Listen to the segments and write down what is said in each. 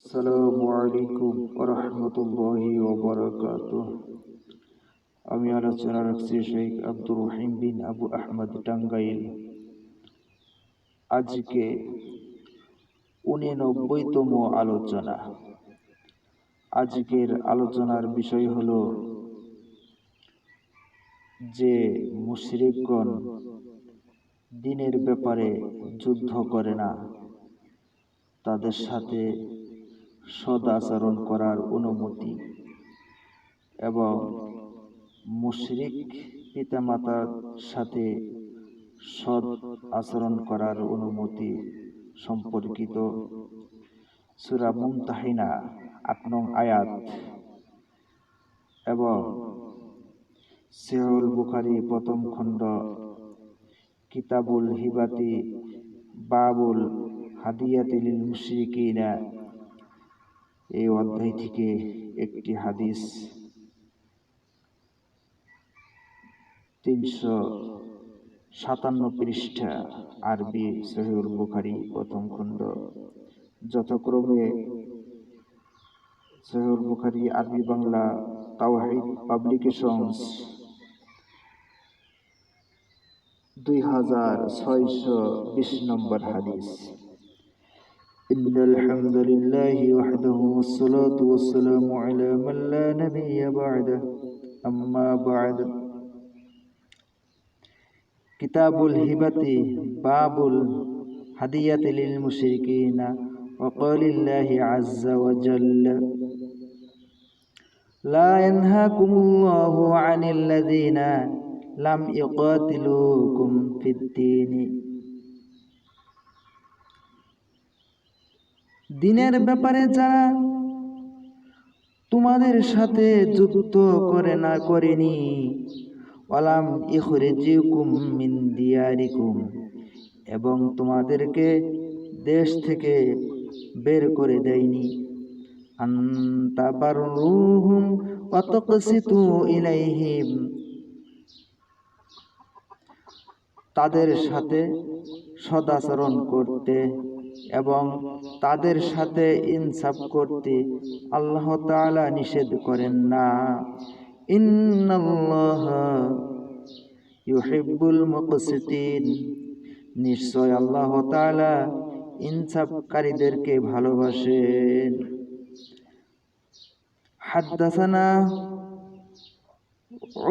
আসসালামু আলাইকুম ওয়া রাহমাতুল্লাহি ওয়া বারাকাতুহু। আমি আলোচনা রাখছি শেখ আব্দুর রহিম বিন আবু আহমদ টাঙ্গাইল। আজকে 89তম আলোচনা। আজকের আলোচনার বিষয় হলো যে মুশরিকগণ দ্বীনের ব্যাপারে যুদ্ধ করে না, তাদের সাথে সদ আচরণ করার অনুমতি এবং মুশরিক পিতামাতার সাথে সদ আচরণ করার অনুমতি সম্পর্কিত সূরা মুমতাহিনা ৮ নং আয়াত এবং সহিহুল বুখারী প্রথম খণ্ড কিতাবুল হিবাতি বাবুল হাদিয়াতি লিল মুশরিকিনা এই অধ্যায় থেকে একটি হাদিস ৩৫৭ পৃষ্ঠা আরবি সহিহুল বুখারী প্রথম খণ্ড, যথাক্রমে সহিহুল বুখারী আরবি বাংলা তাওহীদ পাবলিকেশনস 2620 নম্বর হাদিস। ইন্নাল হামদুলিল্লাহি ওয়াহদাহু ওয়াসসালাতু ওয়াসসালামু আলা মান লা নাবিয়্যা বা'দাহু, আম্মা বা'দ। কিতাবুল হিবাতি বাবুল হাদিয়াতি লিল মুশরিকিনা ওয়া ক্বালিল্লাহি আযজা ওয়া জাল্লা লা ইয়ানহাকুমুল্লাহু আনিল লাযিনা লাম ইউকাতিলুকুম ফিদ-দীন। দ্বীনের ব্যাপারে যারা তোমাদের সাথে যুদ্ধ করেনি, ওয়ালাম ইখরিজুকুম মিন দিয়ারিকুম, এবং তোমাদেরকে দেশ থেকে বের করে দেয়নি, আন তাবাররুহুম ওয়া তাকসিতু ইলাইহিম, তাদের সাথে সদাচরণ করতে এবং তাদের সাথে ইনসাফ করতে আল্লাহ তাআলা নিষেধ করেন না। ইন্নাল্লাহা ইউহিব্বুল মুকসিতিন, নিশ্চয় আল্লাহ তাআলা ইনসাফকারীদেরকে ভালোবাসেন। হাদ্দাসানা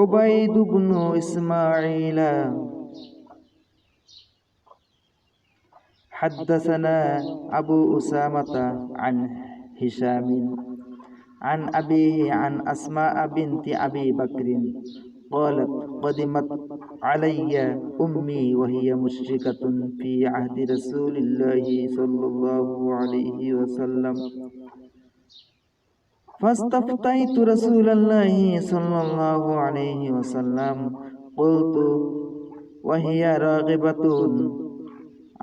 উবাইদ ইবনে ইসমাঈল حدثنا أبو أسامة عن هشام عن أبيه عن أسماء بنت أبي بكر قالت قدمت علي أمي وهي مشركة في عهد رسول الله صلى الله عليه وسلم فاستفتيت رسول الله صلى الله عليه وسلم قلت وهي راغبة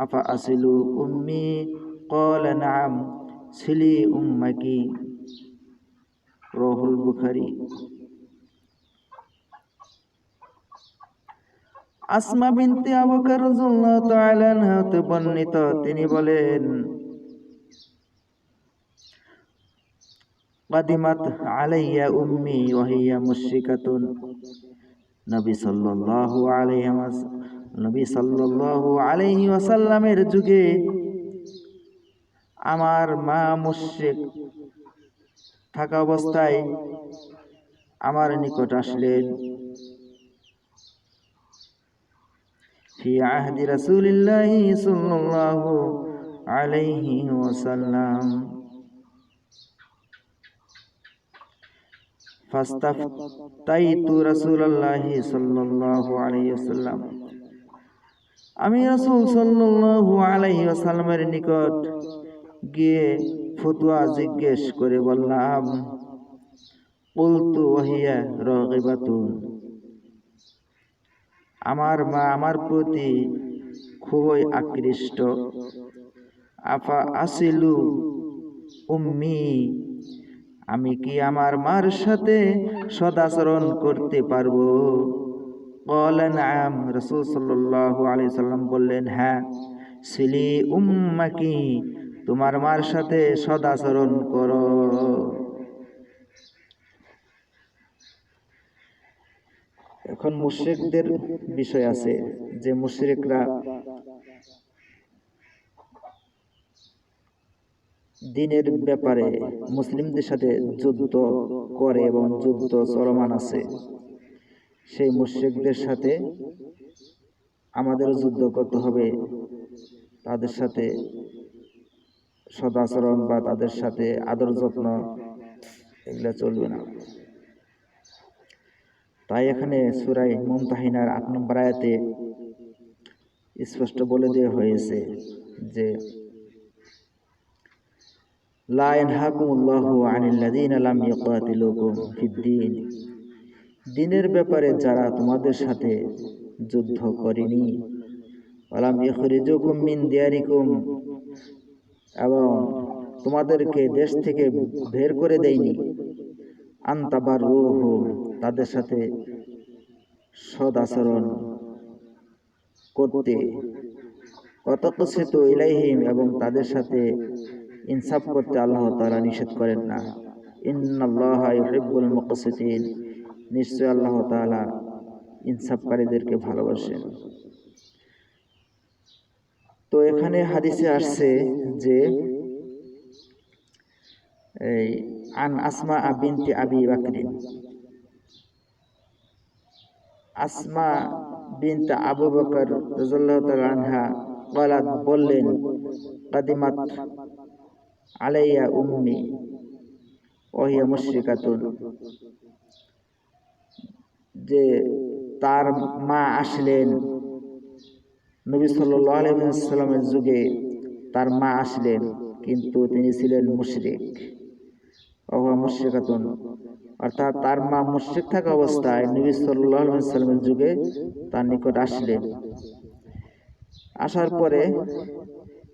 أفأصل أمي؟ قال نعم صلي أمك। রাহুল বুখারী। আসমা বিনতে আবু বকর রাদিয়াল্লাহু তাআলা আনহা হতে বর্ণিত, তিনি বলেন, কাদিমাত আলাইয়া উম্মি ওয়া হিয়া মুশরিকাতুন, নবী সাল্লাল্লাহু আলাইহি ওয়াসাল্লামের যুগে আমার মা মুশরিক থাকা অবস্থায় আমার নিকট আসলেন। ফি আহদি রাসূলিল্লাহি সাল্লাল্লাহু আলাইহি ওয়াসাল্লাম ফাস্তাফতাইতু রাসূলুল্লাহি সাল্লাল্লাহু আলাইহি ওয়াসাল্লাম, আমি রাসূল সাল্লাল্লাহু আলাইহি ওয়াসাল্লামের নিকট গিয়ে ফতোয়া জিজ্ঞেস করে বললাম, কুলতু ওয়াহিয়া রাগিবাতুন, আমার মা আমার প্রতি খুবই আকৃষ্ট, আফা আসিলু উম্মি, আমি কি আমার মার সাথে সদাচরণ করতে পারবো? ক্বালা নাআম, রাসূল সাল্লাল্লাহু আলাইহি সাল্লাম বললেন, হ্যাঁ। সিলি উম্মাকি, তোমার মার সাথে সদাচরণ করো। এখন মুশরিকদের বিষয় আছে, যে মুশরিকরা দ্বীনের ব্যাপারে মুসলিমদের সাথে যুদ্ধ করে এবং যুদ্ধ চলমান আছে। সেই মুশরিকদের সাথে আমাদেরও যুদ্ধ করতে হবে, তাদের সাথে সদাচরণ বা তাদের সাথে আদর যত্ন এগুলা চলবে না। তাই এখানে সূরা মুমতাহিনার ৮ নম্বর আয়াতে স্পষ্ট বলে দেওয়া হয়েছে যে লা ইয়ানহাকুমুল্লাহু আনিল্লাযীনা লাম ইউকাতিলুকুম ফিদ-দীন, দ্বীনের ব্যাপারে যারা তোমাদের সাথে যুদ্ধ করেনি, ওয়ালাম ইখরিজুকুম মিন দিয়ারিকুম, এবং তোমাদেরকে দেশ থেকে বের করে দেয়নি, আন তাবাররুহুম, তাদের সাথে সদ আচরণ করতে, ওয়া তাকসিতু ইলাইহিম, এবং তাদের সাথে ইনসাফ করতে আল্লাহ তাআলা নিষেধ করেন না। ইন্নাল্লাহা ইউহিব্বুল মুকসিতিন, নিশ্চয় আল্লাহ তাআলা ইনসাফকারীদেরকে ভালোবাসেন। তো এখানে হাদিসে আসছে যে এই আন আসমা বিনতি আবি বকর, আসমা বিনত আবু বকর রাদিয়াল্লাহু তাআলা আনহা ক্বালাত, বললেন, কাদিমাত আলাইয়া উম্মি ওয়া হিয়া মুশরিকাতুন, যে তার মা আসলেন নবী সাল্লাল্লাহু আলাইহি ওয়াসাল্লামের যুগে, তার মা আসলেন কিন্তু তিনি ছিলেন মুশরিক। ওয়া হুয়া মুশরিকাতুন, অর্থাৎ তার মা মুশরিক থাকা অবস্থায় নবী সাল্লাল্লাহু আলাইহি ওয়াসাল্লামের যুগে তার নিকট আসলেন। আসার পরে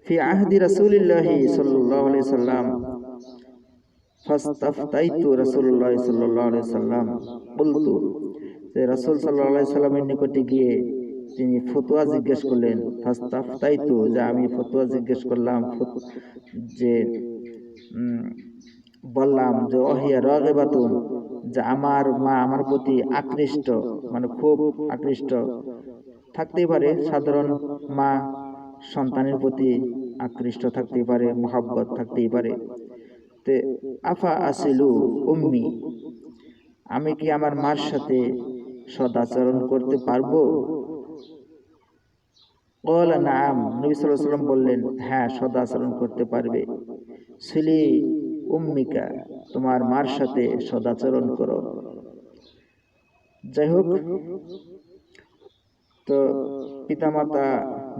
ফি আহদি রাসূলিল্লাহি সাল্লাল্লাহু আলাইহি ওয়াসাল্লাম ফাস্তাফতাইতু রাসূলুল্লাহ সাল্লাল্লাহু আলাইহি ওয়াসাল্লাম বলতু, যে রাসূল সাল্লাল্লাহু আলাইহি ওয়াসাল্লামের নিকটে গিয়ে তিনি ফতোয়া জিজ্ঞেস করলেন। ফাস্তাফতাইতু, যে আমি ফতোয়া জিজ্ঞেস করলাম, যে বললাম যে ওহিয়া রাগিবাতুন, যে আমার মা আমার প্রতি আকৃষ্ট, মানে খুব আকৃষ্ট থাকতেই পারে, সাধারণ মা সন্তানের প্রতি আকৃষ্ট থাকতেই পারে, মহব্বত থাকতেই পারে। তে আফা আসিলু উম্মি, আমি কি আমার মার সাথে সদাচরণ করতে পারবো? ক্বালা নাআম, নবী সাল্লাল্লাহু আলাইহি ওয়াসাল্লাম বললেন, হ্যাঁ, সদাচরণ করতে পারবে। সিলি উম্মিকা, তোমার মার সাথে সদাচরণ করো। যাই হোক, তো পিতামাতা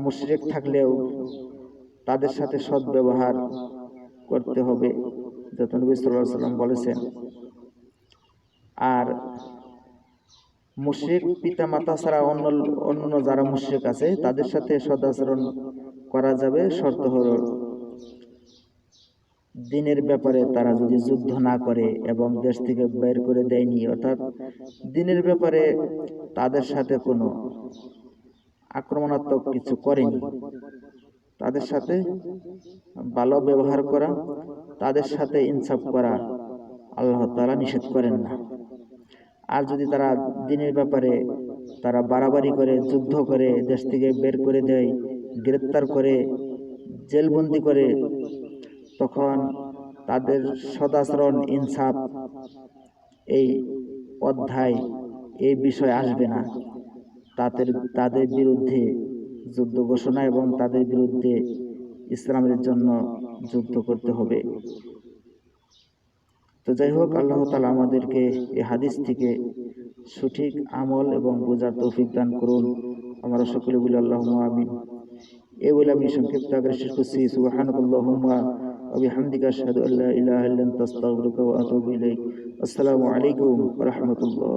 মুশরিক থাকলেও তাদের সাথে সৎ ব্যবহার করতে হবে, যত নবী সাল্লাল্লাহু আলাইহি ওয়াসাল্লাম বলেছেন। আর মুশরিক পিতামাতা ছাড়া অন্য যারা মুশরিক আছে তাদের সাথে সদাচরণ করা যাবে, শর্ত হলো দ্বীনের ব্যাপারে তারা যদি যুদ্ধ না করে এবং দেশ থেকে বের করে দেয়নি, অর্থাৎ দ্বীনের ব্যাপারে তাদের সাথে কোনো আক্রমণাত্মক কিছু করেনি, তাদের সাথে ভালো ব্যবহার করা, তাদের সাথে ইনসাফ করা আল্লাহ তাআলা নিষেধ করেন না। আর যদি তারা দ্বীনের ব্যাপারে তারা বাড়াবাড়ি করে, যুদ্ধ করে, দেশ থেকে বের করে দেয়, গ্রেপ্তার করে, জেলবন্দি করে, তখন তাদের সদাচরণ, ইনসাফ এই অধ্যায়, এই বিষয় আসবে না। তাদের বিরুদ্ধে যুদ্ধ ঘোষণা এবং তাদের বিরুদ্ধে ইসলামের জন্য যুদ্ধ করতে হবে। তো যাই হোক, আল্লাহ তাআলা আমাদেরকে এই হাদিস থেকে সঠিক আমল এবং বোঝার তৌফিক দান করুন। আমরা সকলে বলি আল্লাহুম্মা আমিন। এই বলে আমি সংক্ষিপ্ত আকারে শেষ করছি। সুবহানাকাল্লাহুম্মা ওয়া বিহামদিকা আশহাদু আল্লা ইলাহা ইল্লা আনতা আস্তাগফিরুকা ওয়া আতুবু ইলাইক। আসসালামু আলাইকুম ওয়া রাহমাতুল্লাহ।